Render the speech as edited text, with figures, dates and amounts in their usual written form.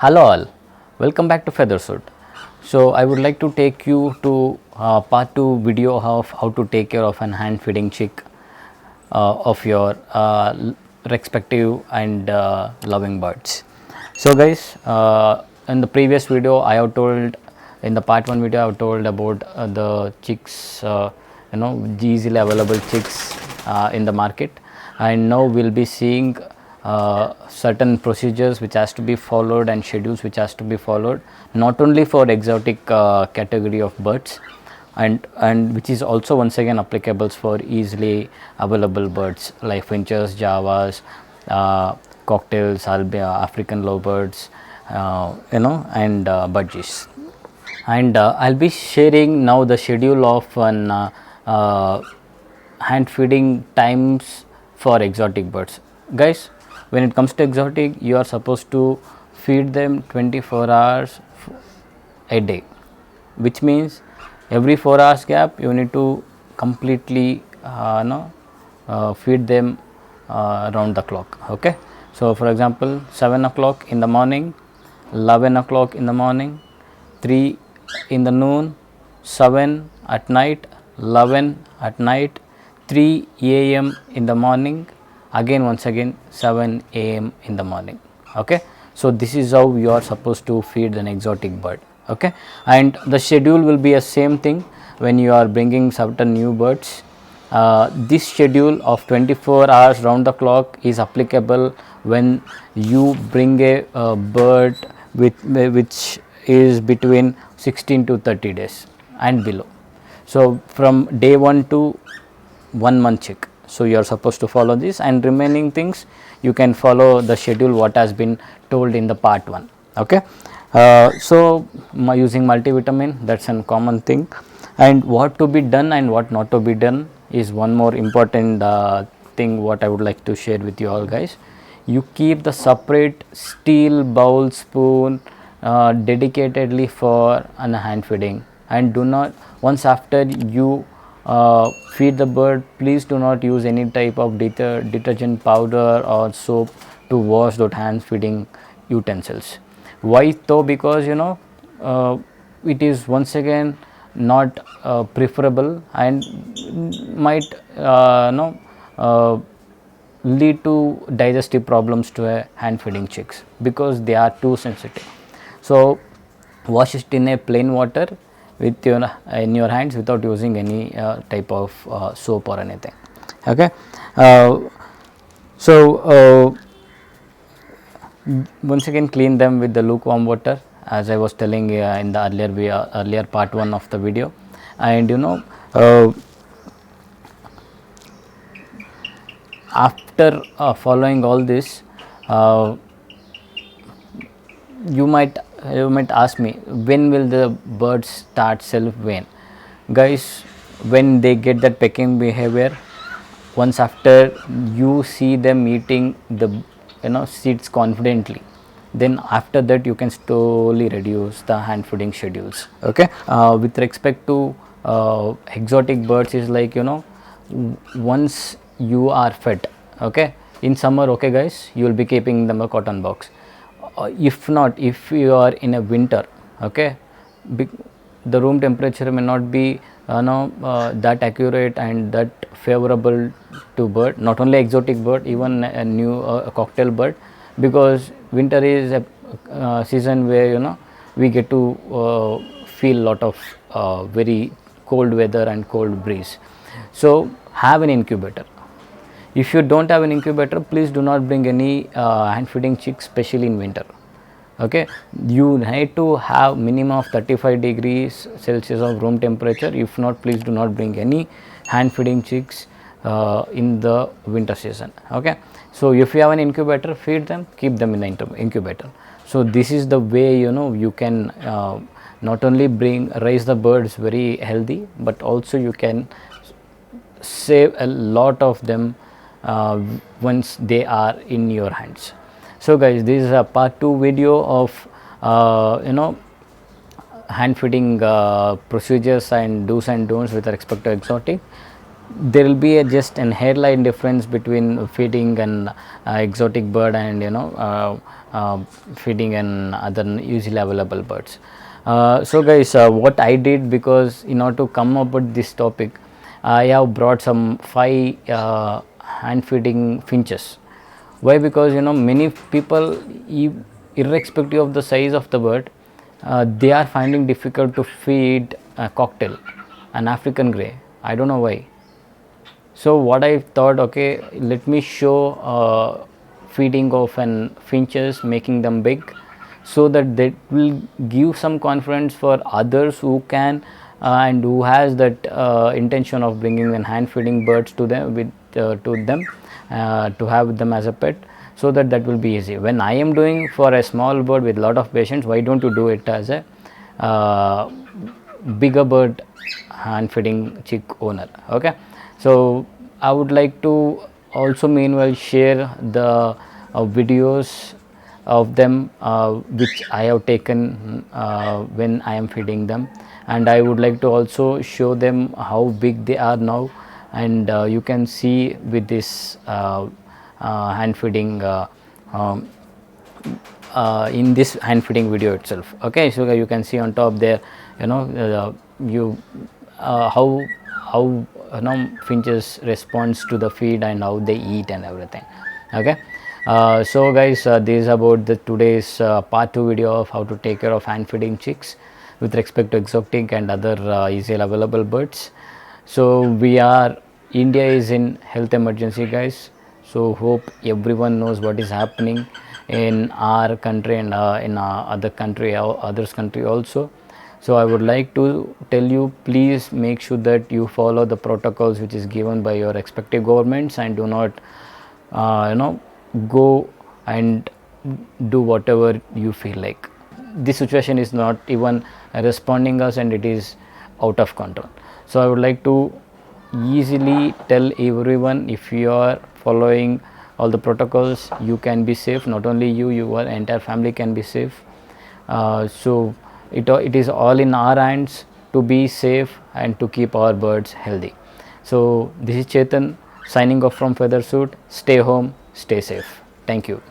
Hello all, welcome back to Feathersuit. So I would like to take you to part 2 video of how to take care of an hand feeding chick of your respective and loving birds. So guys, in the previous video I have told, in the part 1 video I have told about the chicks, easily available chicks in the market, and now we'll be seeing certain procedures which has to be followed and schedules which has to be followed, not only for exotic category of birds, and which is also once again applicable for easily available birds like finches, javas, cocktails, African lovebirds, and budgies. And I'll be sharing now the schedule of an hand feeding times for exotic birds. Guys, when it comes to exotic, you are supposed to feed them 24 hours a day, which means every 4 hours gap you need to completely feed them around the clock. Okay, so for example 7 o'clock in the morning, 11 o'clock in the morning, 3 in the noon, 7 at night, 11 at night, 3 a.m. in the morning, again once again 7 a.m. in the morning. Okay, so this is how you are supposed to feed an exotic bird. Okay, and the schedule will be a same thing when you are bringing certain new birds. This schedule of 24 hours round the clock is applicable when you bring a bird which is between 16 to 30 days and below. So from day 1 to 1 month chick. So you are supposed to follow this, and remaining things you can follow the schedule what has been told in the part 1. Okay, so using multivitamin, that's a common thing, and what to be done and what not to be done is one more important thing what I would like to share with you all guys. You keep the separate steel bowl spoon dedicatedly for an hand feeding, and do not, once after you feed the bird, please do not use any type of detergent powder or soap to wash those hand feeding utensils. Why though? Because it is once again not preferable and might lead to digestive problems to a hand feeding chicks because they are too sensitive. So wash it in a plain water with your in your hands without using any type of soap or anything. Okay, so once again clean them with the lukewarm water, as I was telling in the earlier part 1 of the video. And after following all this, you might ask me, when will the birds start self wean? Guys, when they get that pecking behavior, once after you see them eating the seeds confidently, then after that you can slowly reduce the hand feeding schedules. Okay, with respect to exotic birds is like once you are fed, okay, in summer, okay guys, you will be keeping them a cotton box. If not, if you are in a winter, okay, the room temperature may not be that accurate and that favorable to bird, not only exotic bird, even a new cocktail bird, because winter is a season where we get to feel lot of very cold weather and cold breeze. So have an incubator. If you don't have an incubator, please do not bring any hand feeding chicks, especially in winter. Okay, you need to have minimum of 35 degrees Celsius of room temperature. If not, please do not bring any hand feeding chicks in the winter season. Okay, so if you have an incubator, feed them, keep them in the incubator. So this is the way you can not only raise the birds very healthy, but also you can save a lot of them once they are in your hands. So guys, this is a part 2 video of hand feeding procedures and do's and don'ts with respect to exotic. there will be just an hairline difference between feeding an exotic bird and feeding an other usually available birds. So guys, what I did, because in order to come up with this topic, I have brought some 5 hand feeding finches. Why? Because many people, irrespective of the size of the bird, they are finding difficult to feed a cocktail, an African grey. I don't know why. So what I thought, okay, let me show feeding of an finches, making them big, so that they will give some confidence for others who can and who has that intention of bringing in hand feeding birds to them, to them, to have them as a pet, so that that will be easy. When I am doing for a small bird with lot of patience, why don't you do it as a bigger bird hand feeding chick owner? Okay, so I would like to also meanwhile share the videos of them which I have taken when I am feeding them, and I would like to also show them how big they are now, and you can see with this hand feeding um, in this hand feeding video itself. Okay, so you can see on top there, you how finches responds to the feed and how they eat and everything. Okay, so guys, this is about the today's part 2 video of how to take care of hand feeding chicks with respect to exotic and other easily available birds. So India is in health emergency, guys. So hope everyone knows what is happening in our country and in other country, others country also. So I would like to tell you, please make sure that you follow the protocols which is given by your respective governments, and do not go and do whatever you feel like. This situation is not even responding us, and it is out of control. So I would like to easily tell everyone, if you are following all the protocols, you can be safe. Not only you, your entire family can be safe. So it is all in our hands to be safe and to keep our birds healthy. So this is Chetan signing off from Feathersuit. Stay home, stay safe. Thank you.